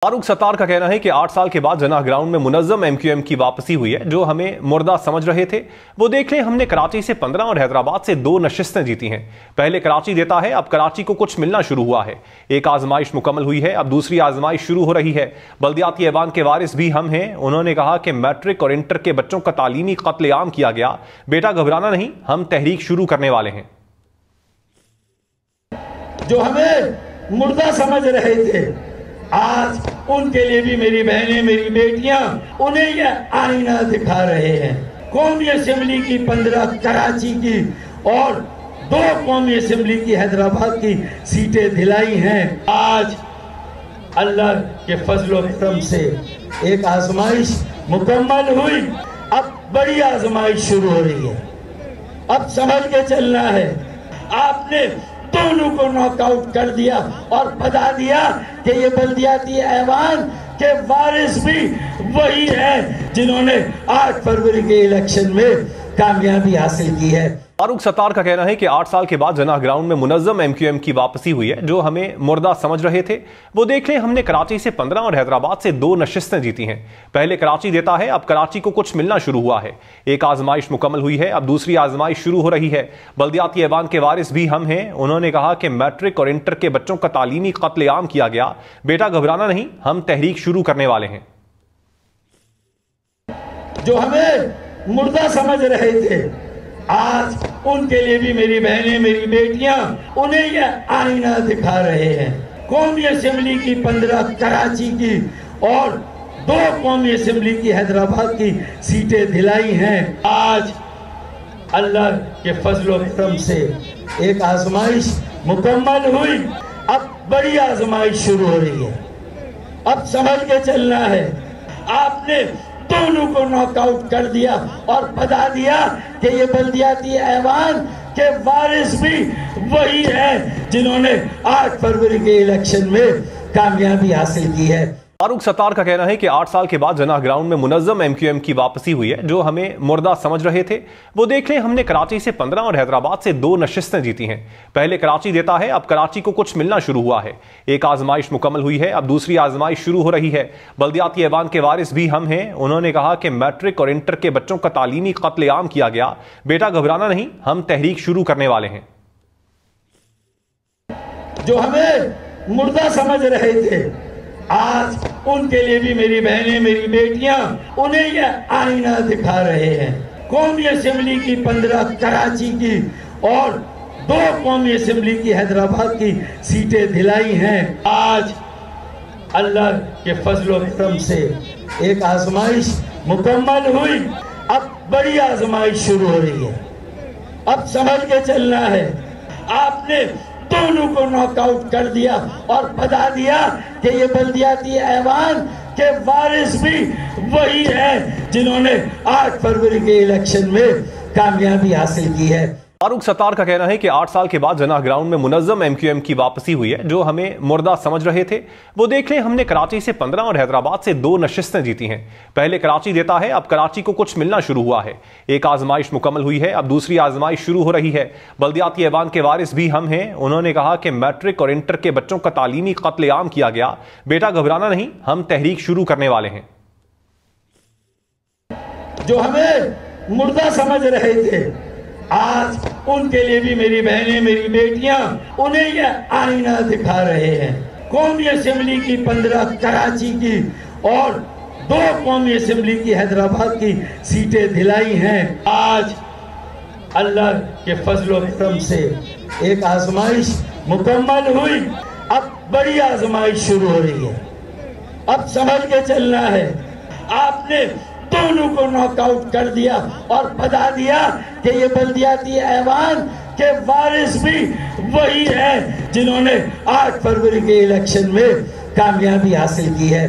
फारूक सत्तार का कहना है कि 8 साल के बाद जनाह ग्राउंड में मुनज़्ज़म एमक्यूएम की वापसी हुई है। जो हमें मुर्दा समझ रहे थे वो देख लें, हमने कराची से 15 और हैदराबाद से 2 नशिस्तें जीती हैं। पहले कराची देता है, अब कराची को कुछ मिलना शुरू हुआ है। एक आजमाइश मुकम्मल हुई है, अब दूसरी आजमाइश शुरू हो रही है। बल्दियाती ऐवान के वारिस भी हम हैं। उन्होंने कहा कि मैट्रिक और इंटर के बच्चों का तालीमी कत्लेआम किया गया। बेटा घबराना नहीं, हम तहरीक शुरू करने वाले हैं। जो हमें मुर्दा समझ रहे थे, आज उनके लिए भी मेरी बहनें, मेरी बेटियां उन्हें यह आईना दिखा रहे हैं। कौमी असेंबली की 15 कराची की और 2 कौमी असेंबली की हैदराबाद की सीटें दिलाई हैं। आज अल्लाह के फजल व करम से एक आजमाइश मुकम्मल हुई, अब बड़ी आजमाइश शुरू हो रही है। अब समझ के चलना है। आपने दोनों को नॉकआउट कर दिया और बता दिया कि ये बल्दियाती ऐवान के वारिस भी वही है जिन्होंने 8 फरवरी के इलेक्शन में कामयाबी हासिल की है। फारूक सत्तार का कहना है कि 8 साल के बाद जनाह ग्राउंड में मुनज़्ज़म एमक्यूएम की वापसी हुई है। जो हमें मुर्दा समझ रहे थे वो देख लें, हमने कराची से 15 और हैदराबाद से 2 नशिस्तें जीती हैं। पहले कराची देता है, अब कराची को कुछ मिलना शुरू हुआ है। एक आजमाइश मुकम्मल हुई है, अब दूसरी आजमाइश शुरू हो रही है। बल्दियाती ऐवान के वारिस भी हम हैं। उन्होंने कहा कि मैट्रिक और इंटर के बच्चों का तालीमी कत्लेआम किया गया। बेटा घबराना नहीं, हम तहरीक शुरू करने वाले हैं। जो हमें मुर्दा समझ रहे थे, आज उनके लिए भी मेरी बहनें, मेरी बेटियां उन्हें यह आईना दिखा रहे हैं। कौमी असेंबली की 15 कराची की और 2 कौमी असेंबली की हैदराबाद की सीटें दिलाई हैं। आज अल्लाह के फजल व करम से एक आजमाइश मुकम्मल हुई, अब बड़ी आजमाइश शुरू हो रही है। अब समझ के चलना है। आपने दोनों को नॉकआउट कर दिया और बता दिया कि ये बल्दियाती ऐवान के वारिस भी वही है जिन्होंने 8 फरवरी के इलेक्शन में कामयाबी हासिल की है। फारूक सत्तार का कहना है कि 8 साल के बाद जनाह ग्राउंड में मुनज़्ज़म एमक्यूएम की वापसी हुई है। जो हमें मुर्दा समझ रहे थे वो देख लें, हमने कराची से 15 और हैदराबाद से 2 नशिस्तें जीती हैं। पहले कराची देता है, अब कराची को कुछ मिलना शुरू हुआ है। एक आजमाइश मुकम्मल हुई है, अब दूसरी आजमाइश शुरू हो रही है। बल्दियाती ऐवान के वारिस भी हम हैं। उन्होंने कहा कि मैट्रिक और इंटर के बच्चों का तालीमी कत्लेआम किया गया। बेटा घबराना नहीं, हम तहरीक शुरू करने वाले हैं। जो हमें मुर्दा समझ रहे थे, आज उनके लिए भी मेरी बहनें, मेरी बेटियां उन्हें यह आईना दिखा रहे हैं। कौमी असेंबली की 15 कराची की और 2 कौमी असेंबली की हैदराबाद की सीटें दिलाई हैं। आज अल्लाह के फजल व करम से एक आजमाइश मुकम्मल हुई, अब बड़ी आजमाइश शुरू हो रही है। अब समझ के चलना है। आपने दोनों को नॉकआउट कर दिया और बता दिया कि ये बल्दियाती ऐवान के वारिस भी वही है जिन्होंने 8 फरवरी के इलेक्शन में कामयाबी हासिल की है। फारूक सत्तार का कहना है कि 8 साल के बाद जनाह ग्राउंड में मुनज़्ज़म एमक्यूएम की वापसी हुई है। जो हमें मुर्दा समझ रहे थे वो देख लें, हमने कराची से 15 और हैदराबाद से 2 नशिस्तें जीती हैं। पहले कराची देता है, अब कराची को कुछ मिलना शुरू हुआ है। एक आजमाइश मुकम्मल हुई है, अब दूसरी आजमाइश शुरू हो रही है। बल्दियाती ऐवान के वारिस भी हम हैं। उन्होंने कहा कि मैट्रिक और इंटर के बच्चों का तालीमी कत्लेआम किया गया। बेटा घबराना नहीं, हम तहरीक शुरू करने वाले हैं। जो हमें मुर्दा समझ रहे थे, आज उनके लिए भी मेरी बहनें, मेरी बेटियां उन्हें यह आईना दिखा रहे हैं। कौमी असेंबली की 15 कराची की और 2 कौमी असेंबली की हैदराबाद की सीटें दिलाई हैं। आज अल्लाह के फजल व करम से एक आजमाइश मुकम्मल हुई, अब बड़ी आजमाइश शुरू हो रही है। अब समझ के चलना है। आपने दोनों को नॉकआउट कर दिया और बता दिया कि ये बल्दियाती ऐवान के वारिस भी वही है जिन्होंने 8 फरवरी के इलेक्शन में कामयाबी हासिल की है।